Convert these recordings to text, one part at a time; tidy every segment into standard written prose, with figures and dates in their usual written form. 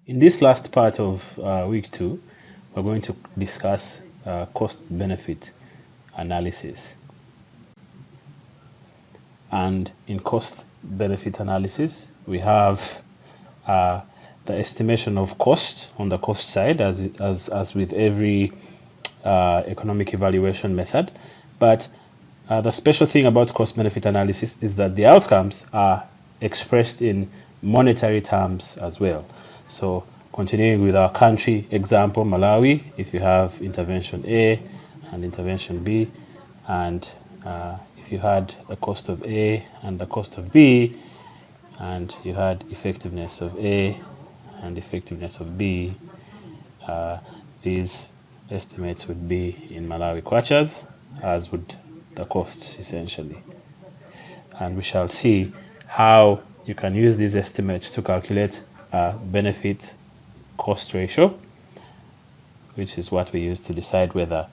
In this last part of week 2, we're going to discuss cost-benefit analysis. And in cost-benefit analysis, we have the estimation of cost on the cost side, as with every economic evaluation method. But the special thing about cost-benefit analysis is that the outcomes are expressed in monetary terms as well. So continuing with our country example, Malawi, if you have intervention A and intervention B, and if you had the cost of A and the cost of B, and you had effectiveness of A and effectiveness of B, these estimates would be in Malawi kwachas, as would the costs essentially. And we shall see how you can use these estimates to calculate a benefit cost ratio, which is what we use to decide whether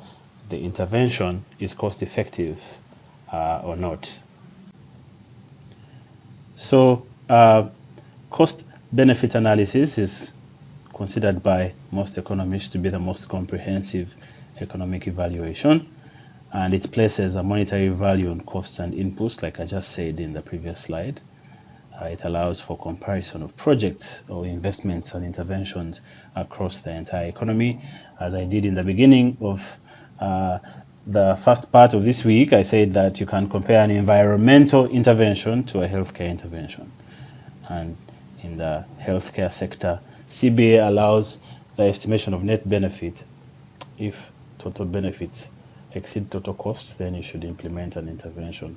the intervention is cost effective or not. So cost benefit analysis is considered by most economists to be the most comprehensive economic evaluation, and it places a monetary value on costs and inputs, like I just said in the previous slide. It allows for comparison of projects or investments and interventions across the entire economy. As I did in the beginning of the first part of this week, I said that you can compare an environmental intervention to a healthcare intervention. And in the healthcare sector, CBA allows the estimation of net benefit. If total benefits exceed total costs, then you should implement an intervention.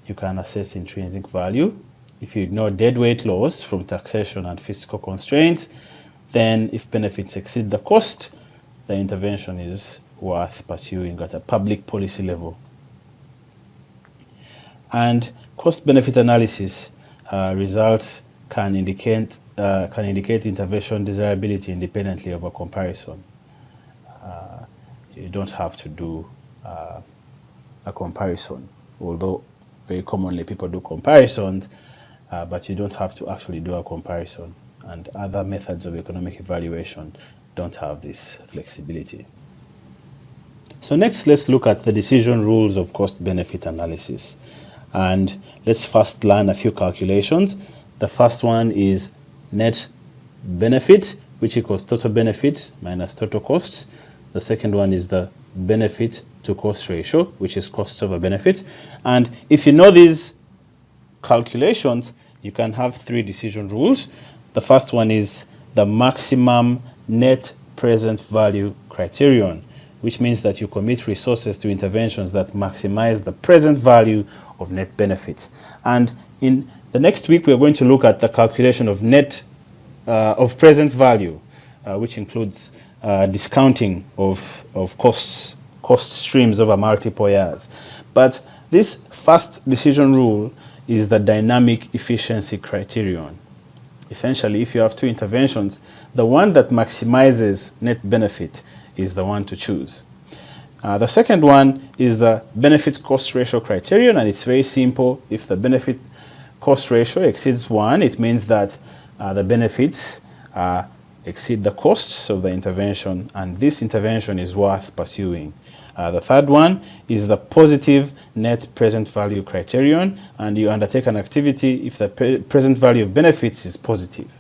You can assess intrinsic value. If you ignore deadweight loss from taxation and fiscal constraints, then if benefits exceed the cost, the intervention is worth pursuing at a public policy level. And cost-benefit analysis results can indicate intervention desirability independently of a comparison. You don't have to do a comparison, although very commonly people do comparisons, but you don't have to actually do a comparison, and other methods of economic evaluation don't have this flexibility. So next, let's look at the decision rules of cost-benefit analysis, and let's first learn a few calculations. The first one is net benefit, which equals total benefit minus total costs. The second one is the benefit to cost ratio, which is costs over benefits. And if you know these calculations, you can have 3 decision rules. The first one is the maximum net present value criterion, which means that you commit resources to interventions that maximize the present value of net benefits. And in the next week, we are going to look at the calculation of of present value, which includes discounting of cost streams over multiple years. But this first decision rule is the dynamic efficiency criterion. Essentially, if you have 2 interventions, the one that maximizes net benefit is the one to choose. The second one is the benefit cost ratio criterion, and it's very simple. If the benefit cost ratio exceeds 1, it means that the benefits exceed the costs of the intervention, and this intervention is worth pursuing. The third one is the positive net present value criterion, and you undertake an activity if the present value of benefits is positive.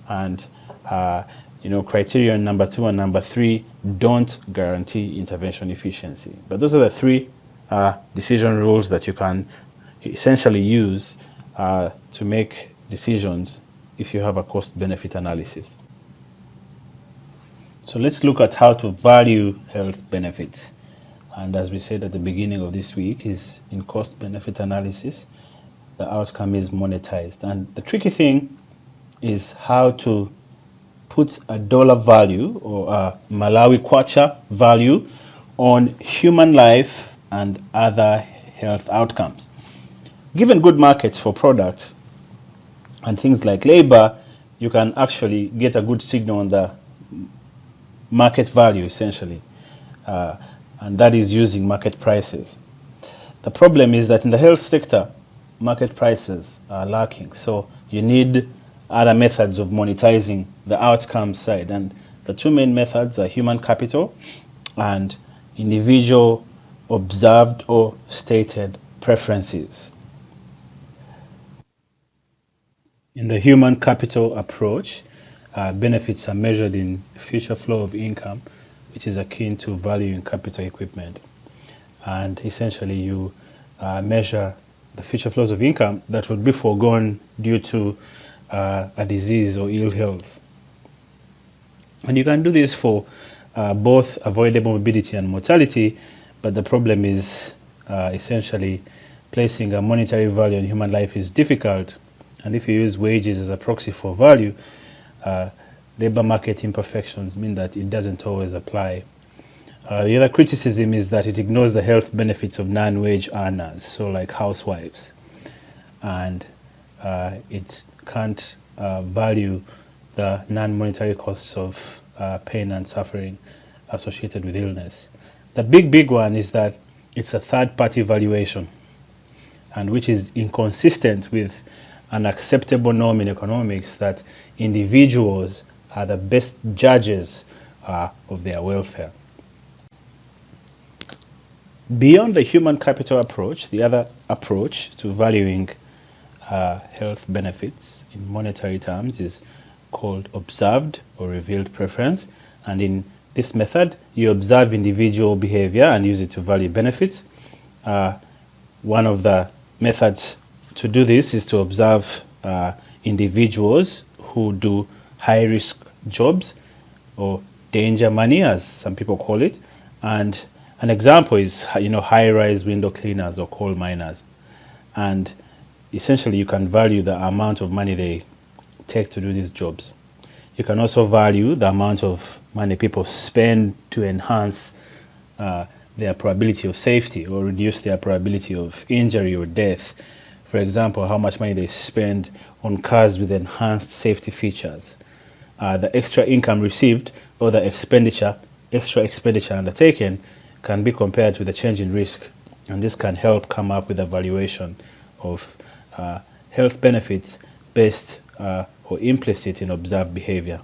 And criterion number 2 and number 3 don't guarantee intervention efficiency. But those are the 3 decision rules that you can essentially use to make decisions if you have a cost-benefit analysis. So let's look at how to value health benefits. And as we said at the beginning of this week, is in cost-benefit analysis, the outcome is monetized. And the tricky thing is how to put a dollar value or a Malawi kwacha value on human life and other health outcomes. Given good markets for products and things like labor, you can actually get a good signal on the market value, essentially, and that is using market prices. The problem is that in the health sector, market prices are lacking, so you need other methods of monetizing the outcome side. And the two main methods are human capital and individual observed or stated preferences. In the human capital approach, benefits are measured in future flow of income, which is akin to value in capital equipment. And essentially, you measure the future flows of income that would be foregone due to a disease or ill health. And you can do this for both avoidable morbidity and mortality, but the problem is essentially placing a monetary value on human life is difficult. And if you use wages as a proxy for value, labor market imperfections mean that it doesn't always apply. The other criticism is that it ignores the health benefits of non-wage earners, so like housewives, and it can't value the non-monetary costs of pain and suffering associated with illness. The big one is that it's a third-party valuation, and which is inconsistent with an acceptable norm in economics that individuals are the best judges of their welfare. Beyond the human capital approach, the other approach to valuing health benefits in monetary terms is called observed or revealed preference. And in this method, you observe individual behavior and use it to value benefits. One of the methods to do this is to observe individuals who do high-risk jobs or danger money, as some people call it. And an example is, high-rise window cleaners or coal miners. And essentially, you can value the amount of money they take to do these jobs. You can also value the amount of money people spend to enhance their probability of safety or reduce their probability of injury or death. For example, how much money they spend on cars with enhanced safety features. The extra income received or the extra expenditure undertaken can be compared with the change in risk, and this can help come up with a valuation of health benefits based or implicit in observed behavior.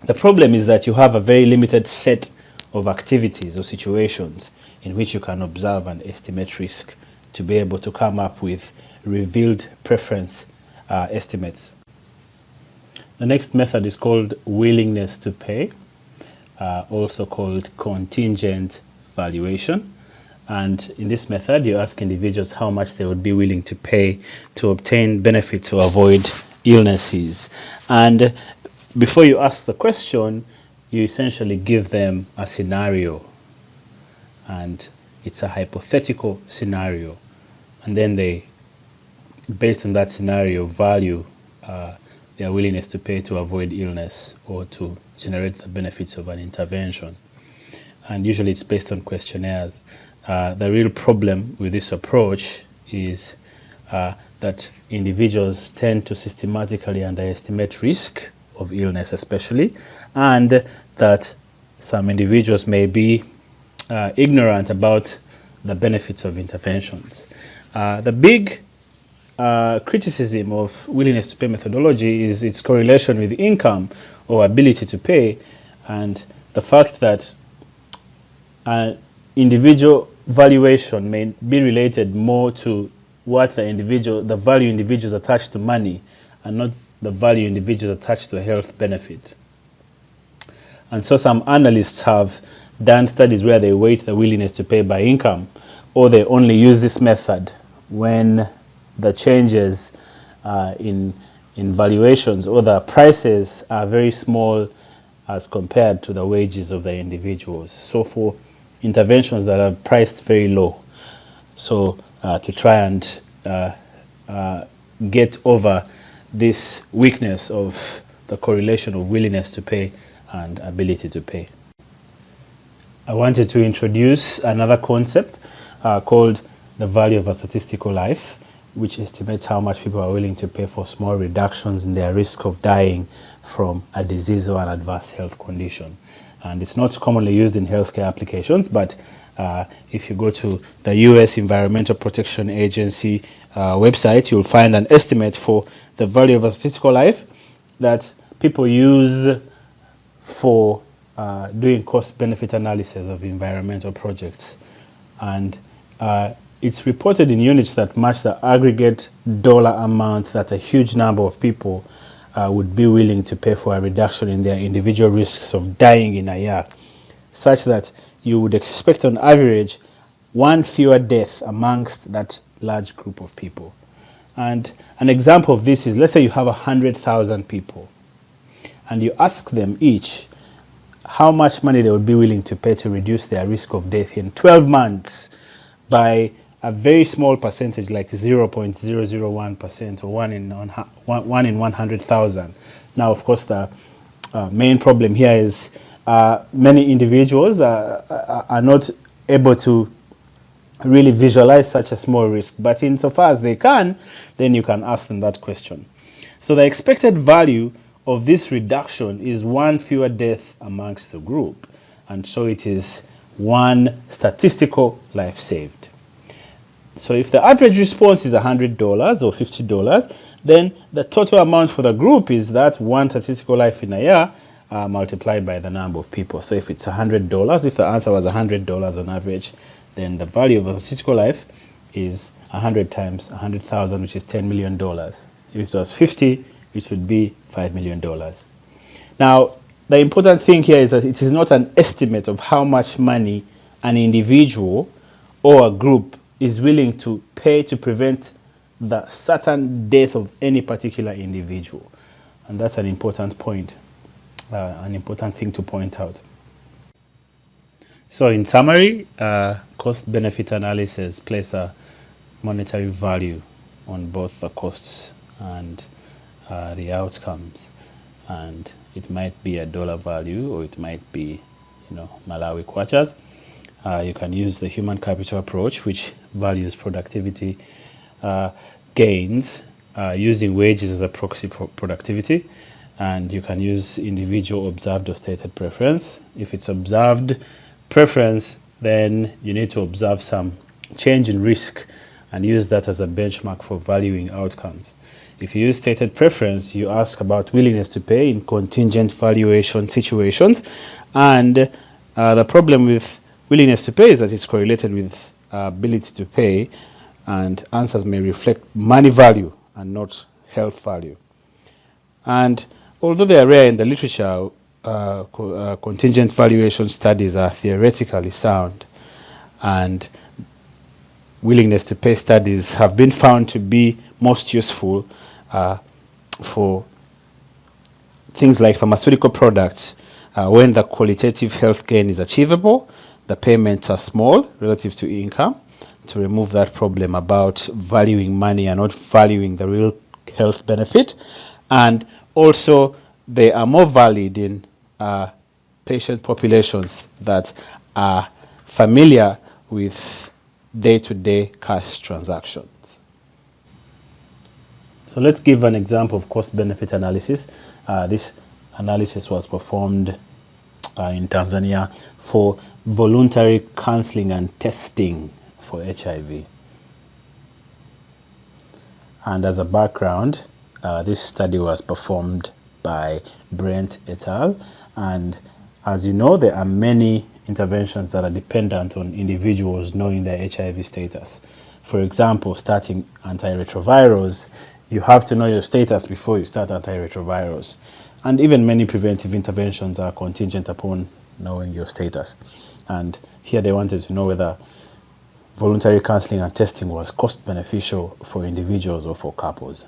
The problem is that you have a very limited set of activities or situations in which you can observe and estimate risk to be able to come up with revealed preference estimates. The next method is called willingness to pay, also called contingent valuation. And in this method, you ask individuals how much they would be willing to pay to obtain benefits or avoid illnesses. And before you ask the question, you essentially give them a scenario, and it's a hypothetical scenario. And then they, based on that scenario, value their willingness to pay to avoid illness or to generate the benefits of an intervention. And usually it's based on questionnaires. The real problem with this approach is that individuals tend to systematically underestimate risk of illness especially, and that some individuals may be ignorant about the benefits of interventions. The big criticism of willingness to pay methodology is its correlation with income or ability to pay, and the fact that individual valuation may be related more to what the value individuals attach to money and not the value individuals attach to a health benefit. And so some analysts have done studies where they weight the willingness to pay by income, or they only use this method when the changes in valuations or the prices are very small as compared to the wages of the individuals. So for interventions that are priced very low, so to try and get over this weakness of the correlation of willingness to pay and ability to pay. I wanted to introduce another concept called the value of a statistical life, which estimates how much people are willing to pay for small reductions in their risk of dying from a disease or an adverse health condition. And it's not commonly used in healthcare applications, but If you go to the US Environmental Protection Agency website, you'll find an estimate for the value of a statistical life that people use for doing cost-benefit analysis of environmental projects. And it's reported in units that match the aggregate dollar amount that a huge number of people would be willing to pay for a reduction in their individual risks of dying in a year, such that you would expect on average one fewer death amongst that large group of people. And an example of this is, let's say you have 100,000 people and you ask them each how much money they would be willing to pay to reduce their risk of death in 12 months by a very small percentage, like 0.001% or 1 in 100,000. Now, of course, the main problem here is many individuals are not able to really visualize such a small risk, but insofar as they can, then you can ask them that question. So the expected value of this reduction is one fewer death amongst the group, and so it is one statistical life saved. So if the average response is $100 or $50, then the total amount for the group is that one statistical life in a year multiplied by the number of people. So if it's $100, if the answer was $100 on average, then the value of a statistical life is 100 times 100,000, which is $10 million. If it was 50, it would be $5 million. Now, the important thing here is that it is not an estimate of how much money an individual or a group is willing to pay to prevent the certain death of any particular individual. And that's an important point, an important thing to point out. So in summary, cost-benefit analysis places a monetary value on both the costs and the outcomes. And it might be a dollar value, or it might be, Malawi kwachas. You can use the human capital approach, which values productivity gains using wages as a proxy for productivity. And you can use individual observed or stated preference. If it's observed preference, then you need to observe some change in risk and use that as a benchmark for valuing outcomes. If you use stated preference, you ask about willingness to pay in contingent valuation situations. And the problem with willingness to pay is that it's correlated with ability to pay, and answers may reflect money value and not health value. And although they are rare in the literature, contingent valuation studies are theoretically sound, and willingness to pay studies have been found to be most useful for things like pharmaceutical products when the qualitative health gain is achievable, the payments are small relative to income, to remove that problem about valuing money and not valuing the real health benefit. And also they are more valid in patient populations that are familiar with day-to-day cash transactions. So let's give an example of cost-benefit analysis. This analysis was performed in Tanzania for voluntary counseling and testing for HIV. And as a background, this study was performed by Brent et al. And as you know, there are many interventions that are dependent on individuals knowing their HIV status. For example, starting antiretrovirals, you have to know your status before you start antiretrovirals. And even many preventive interventions are contingent upon knowing your status. And here they wanted to know whether voluntary counseling and testing was cost beneficial for individuals or for couples.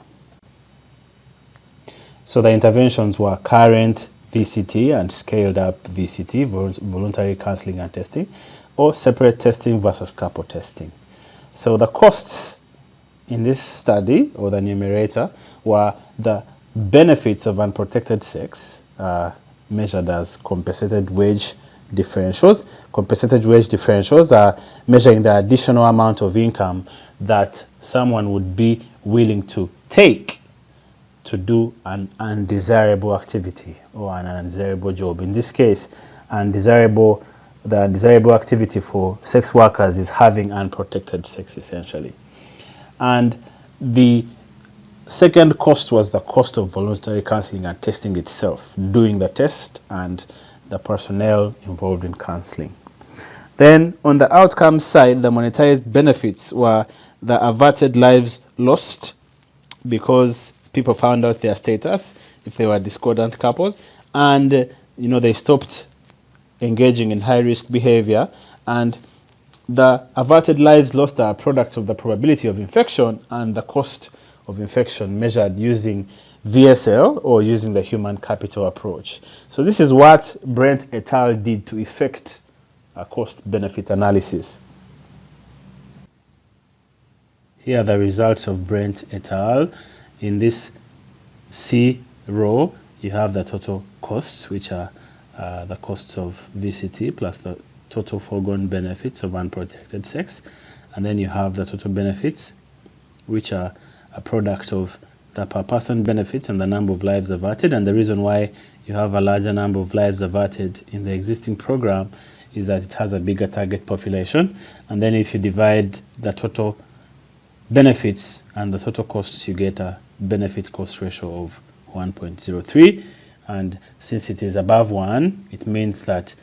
So the interventions were current VCT and scaled up VCT, voluntary counseling and testing, or separate testing versus couple testing. So the costs in this study, or the numerator, were the benefits of unprotected sex, measured as compensated wage differentials. Compensated wage differentials are measuring the additional amount of income that someone would be willing to take to do an undesirable activity or an undesirable job. In this case, undesirable the undesirable activity for sex workers is having unprotected sex, essentially. And the second cost was the cost of voluntary counseling and testing itself, doing the test and the personnel involved in counseling. Then on the outcomes side, the monetized benefits were the averted lives lost because people found out their status if they were discordant couples, and they stopped engaging in high risk behavior, and the averted lives lost are products of the probability of infection and the cost of infection measured using VSL or using the human capital approach. So this is what Brent et al. Did to effect a cost-benefit analysis. Here are the results of Brent et al. In this C row, you have the total costs, which are the costs of VCT plus the total foregone benefits of unprotected sex. And then you have the total benefits, which are a product of the per person benefits and the number of lives averted. And the reason why you have a larger number of lives averted in the existing program is that it has a bigger target population. And then if you divide the total benefits and the total costs, you get a benefit cost ratio of 1.03. And since it is above 1, it means that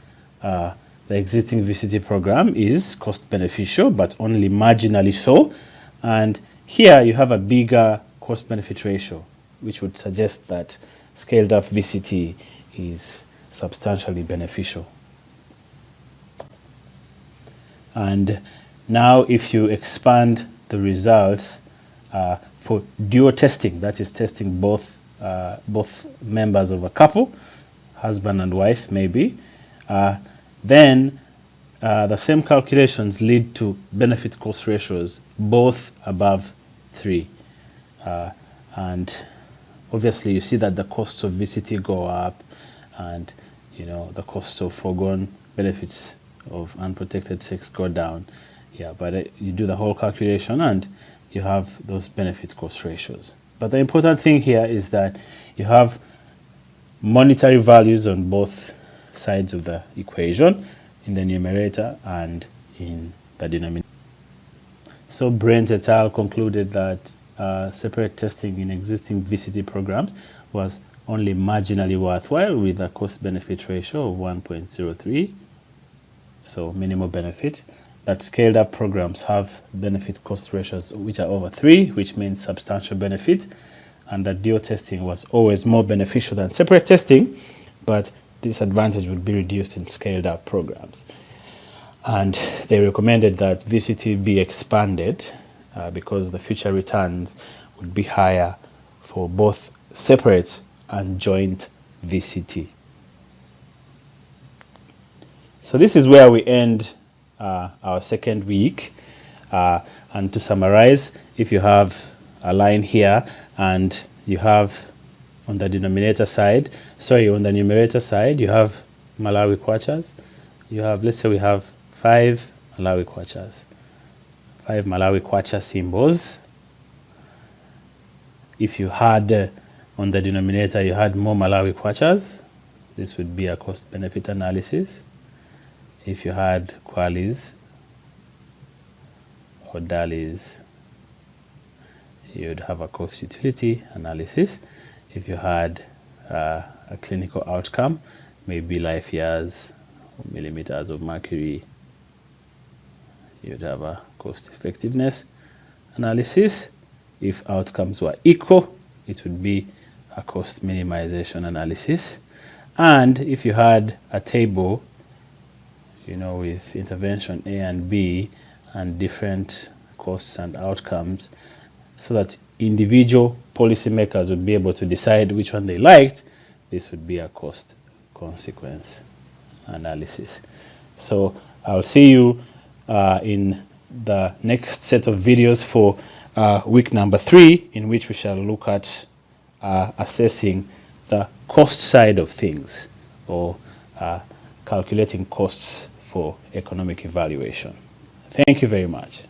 the existing VCT program is cost beneficial, but only marginally so. And here you have a bigger cost benefit ratio, which would suggest that scaled up VCT is substantially beneficial. And now if you expand the results for dual testing, that is testing both members of a couple, husband and wife maybe, then the same calculations lead to benefit cost ratios both above 3. And obviously you see that the costs of VCT go up, and the costs of foregone benefits of unprotected sex go down. Yeah, but you do the whole calculation and you have those benefit cost ratios. But the important thing here is that you have monetary values on both sides of the equation, in the numerator and in the denominator. So Brent et al. Concluded that separate testing in existing VCT programs was only marginally worthwhile with a cost-benefit ratio of 1.03, so minimal benefit. That scaled up programs have benefit cost ratios which are over 3, which means substantial benefit, and that dual testing was always more beneficial than separate testing, but this advantage would be reduced in scaled up programs. And they recommended that VCT be expanded because the future returns would be higher for both separate and joint VCT. So this is where we end our second week. And to summarize, if you have a line here and you have on the numerator side, you have Malawi Kwachas. You have, let's say we have 5 Malawi Kwachas, 5 Malawi Kwacha symbols. If you had on the denominator, you had more Malawi Kwachas, this would be a cost-benefit analysis. If you had Kwalis or Dalis, you'd have a cost-utility analysis. If you had a clinical outcome, maybe life years or millimeters of mercury, you'd have a cost-effectiveness analysis. If outcomes were equal, it would be a cost minimization analysis. And if you had a table, with intervention A and B and different costs and outcomes, so that individual policymakers would be able to decide which one they liked, this would be a cost consequence analysis. So I'll see you in the next set of videos for week number 3, in which we shall look at assessing the cost side of things, or calculating costs for economic evaluation. Thank you very much.